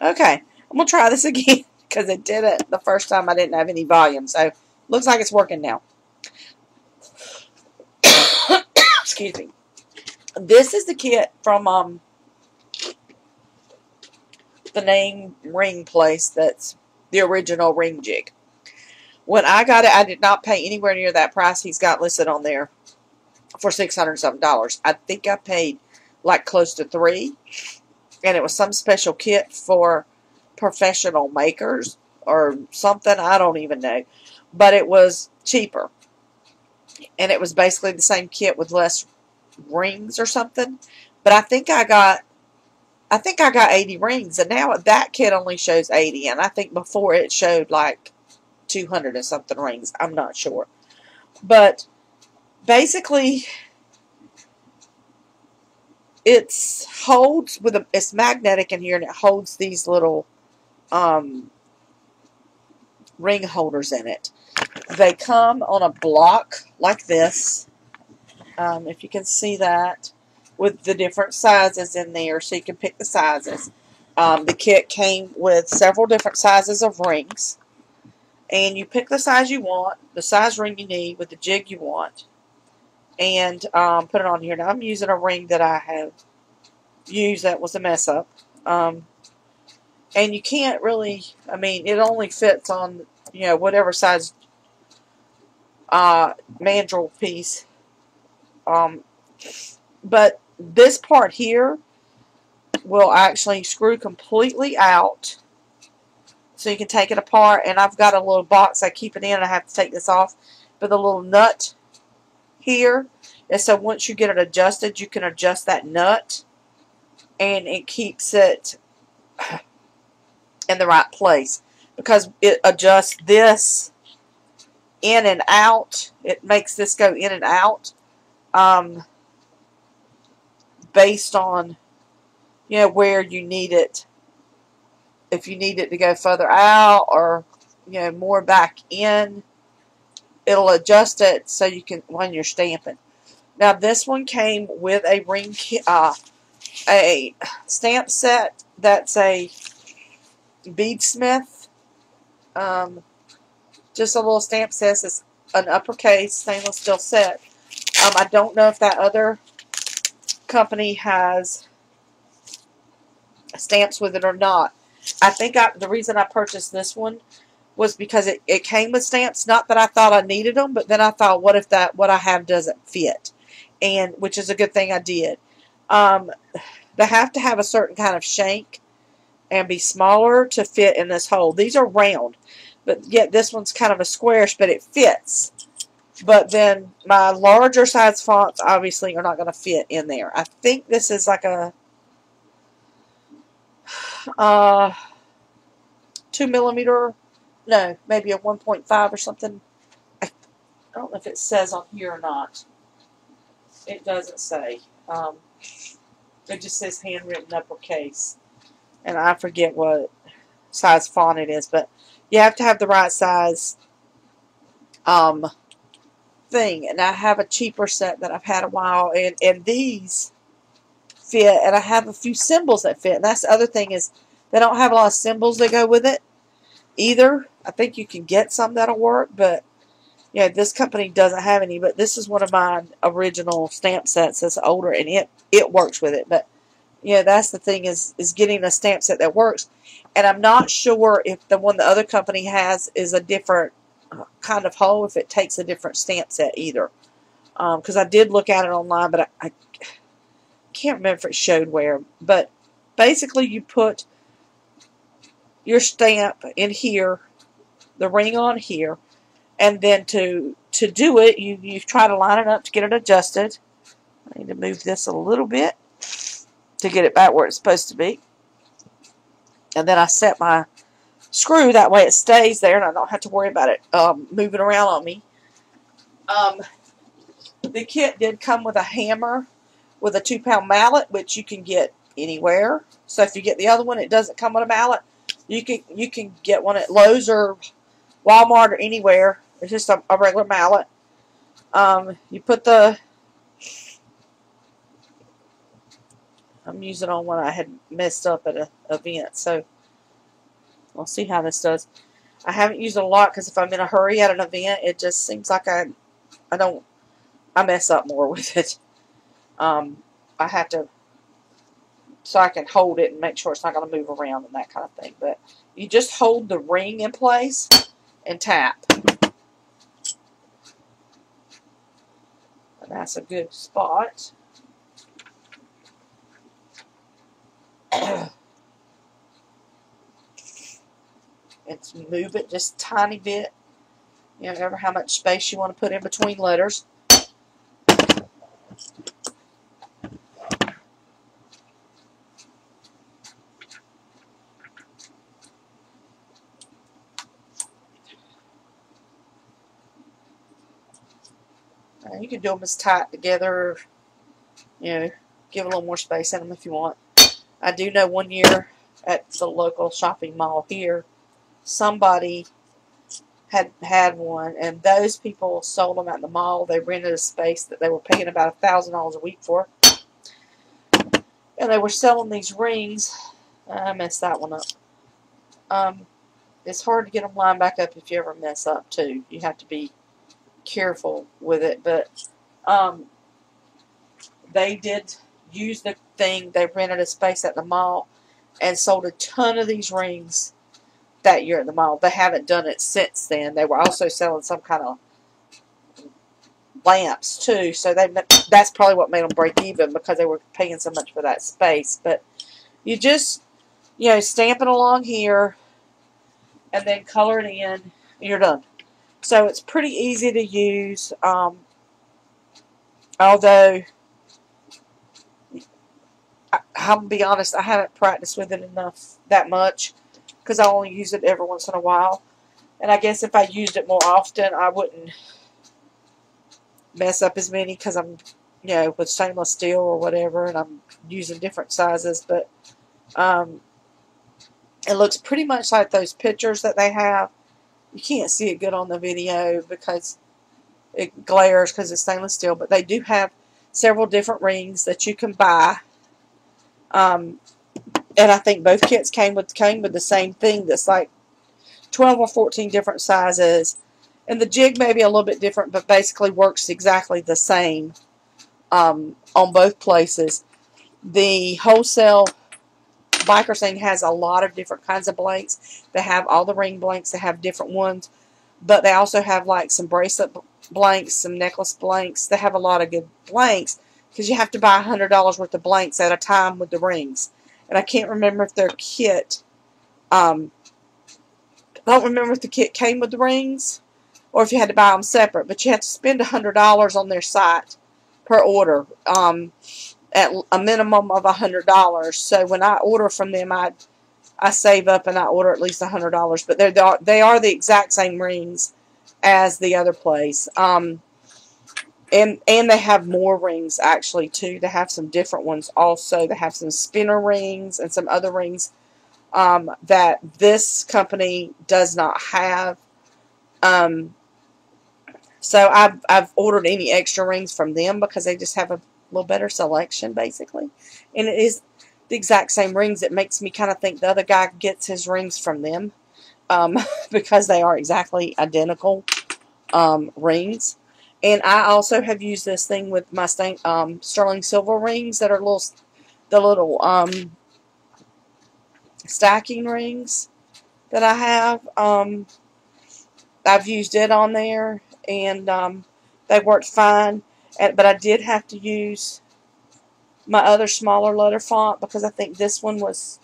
Okay, I'm going to try this again because it did it the first time I didn't have any volume. So, looks like it's working now. Excuse me. This is the kit from the name ring place that's the original ring jig. When I got it, I did not pay anywhere near that price he's got listed on there for $600 something. I think I paid like close to $3, and it was some special kit for professional makers or something. I don't even know, but it was cheaper, and it was basically the same kit with less rings or something. But I think I got 80 rings, and now that kit only shows 80, and I think before it showed like 200 and something rings. I'm not sure. But basically, it's magnetic in here, and it holds these little ring holders in it. They come on a block like this, if you can see that, with the different sizes in there, so you can pick the sizes. The kit came with several different sizes of rings, and you pick the size you want, the size ring you need with the jig you want, and put it on here. Now I'm using a ring that I have used that was a mess up, and you can't really, I mean, it only fits on, whatever size mandrel piece, but this part here will actually screw completely out, so you can take it apart. And I've got a little box I keep it in. I have to take this off, but the little nut here, and so once you get it adjusted, you can adjust that nut, and it keeps it in the right place, because it adjusts this in and out. It makes this go in and out, based on where you need it. If you need it to go further out, or more back in, it'll adjust it so you can, when you're stamping. Now this one came with a a stamp set that's a beadsmith. Just a little stamp set. It's an uppercase stainless steel set. I don't know if that other company has stamps with it or not. I think the reason I purchased this one was because it came with stamps. Not that I thought I needed them, but then I thought, what if what I have doesn't fit? And which is a good thing I did. They have to have a certain kind of shank and be smaller to fit in this hole. These are round, but yet this one's kind of a squarish, but it fits. But then my larger size fonts obviously are not going to fit in there. I think this is like a 2mm, no, maybe a 1.5 or something. I don't know if it says on here or not. It doesn't say. It just says handwritten uppercase, and I forget what size font it is, but you have to have the right size thing. And I have a cheaper set that I've had a while, and these fit, and I have a few symbols that fit. And that's the other thing, is they don't have a lot of symbols that go with it either. I think you can get some that'll work, but this company doesn't have any. But this is one of my original stamp sets that's older, and it works with it. But that's the thing, is getting a stamp set that works. And I'm not sure if the one the other company has is a different kind of hole, if it takes a different stamp set either. Because I did look at it online, but I can't remember if it showed where. But basically, you put your stamp in here, the ring on here, and then to do it, you try to line it up to get it adjusted. I need to move this a little bit to get it back where it's supposed to be. And then I set my screw, that way it stays there and I don't have to worry about it moving around on me. The kit did come with a hammer with a 2-pound mallet, which you can get anywhere. So if you get the other one, it doesn't come with a mallet. You can get one at Lowe's or Walmart or anywhere. It's just a regular mallet. You put I'm using on one I had messed up at an event, so We'll see how this does. I haven't used it a lot because if I'm in a hurry at an event, it just seems like I mess up more with it. I have to, so I can hold it and make sure it's not going to move around and that kind of thing. But you just hold the ring in place and tap. And that's a good spot. And move it just a tiny bit. You know, ever how much space you want to put in between letters. You can do them as tight together, you know, give a little more space in them if you want. I do know one year at the local shopping mall here, somebody had one, and those people sold them at the mall. They rented a space that they were paying about $1,000 a week for, and they were selling these rings. I messed that one up. It's hard to get them lined back up if you ever mess up too. You have to be careful with it, but they did use the thing. They rented a space at the mall and sold a ton of these rings that year at the mall. They haven't done it since then. They were also selling some kind of lamps too, so that's probably what made them break even, because they were paying so much for that space. But you just, you know, stamp it along here and then color it in, and you're done. So it's pretty easy to use, although I'm going to be honest, I haven't practiced with it enough that much, because I only use it every once in a while. And I guess if I used it more often, I wouldn't mess up as many, because I'm, you know, with stainless steel or whatever, and I'm using different sizes. But it looks pretty much like those pictures that they have. You can't see it good on the video because it glares because it's stainless steel, but they do have several different rings that you can buy. And I think both kits came with the same thing. That's like 12 or 14 different sizes, and the jig may be a little bit different, but basically works exactly the same on both places. The wholesale biker thing has a lot of different kinds of blanks. They have all the ring blanks. They have different ones, but they also have like some bracelet blanks, some necklace blanks. They have a lot of good blanks, because you have to buy $100 worth of blanks at a time with the rings. And I can't remember if their kit, I don't remember if the kit came with the rings or if you had to buy them separate, but you have to spend $100 on their site per order, at a minimum of $100. So when I order from them, I save up and I order at least $100. But they are the exact same rings as the other place. And they have more rings actually too. They have some different ones also. They have some spinner rings and some other rings that this company does not have. So I've ordered any extra rings from them because they just have a little better selection basically. And it is the exact same rings. It makes me kind of think the other guy gets his rings from them because they are exactly identical rings. And I also have used this thing with my sterling silver rings that are the little stacking rings that I have. I've used it on there, and they worked fine. But I did have to use my other smaller letter font because I think this one was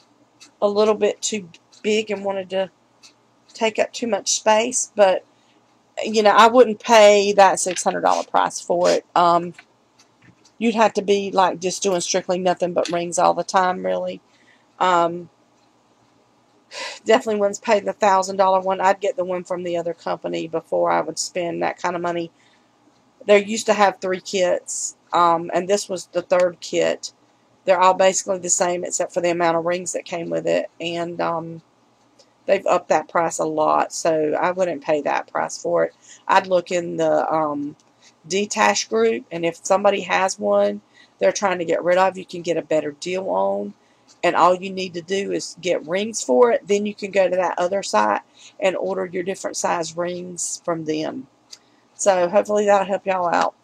a little bit too big and wanted to take up too much space. But you know, I wouldn't pay that $600 price for it. You'd have to be like just doing strictly nothing but rings all the time, really. Definitely wouldn't pay the $1,000 one. I'd get the one from the other company before I would spend that kind of money. They used to have 3 kits, and this was the 3rd kit. They're all basically the same except for the amount of rings that came with it, and they've upped that price a lot, so I wouldn't pay that price for it. I'd look in the detached group, and if somebody has one they're trying to get rid of, you can get a better deal on. and all you need to do is get rings for it. Then you can go to that other site and order your different size rings from them. So hopefully that'll help y'all out.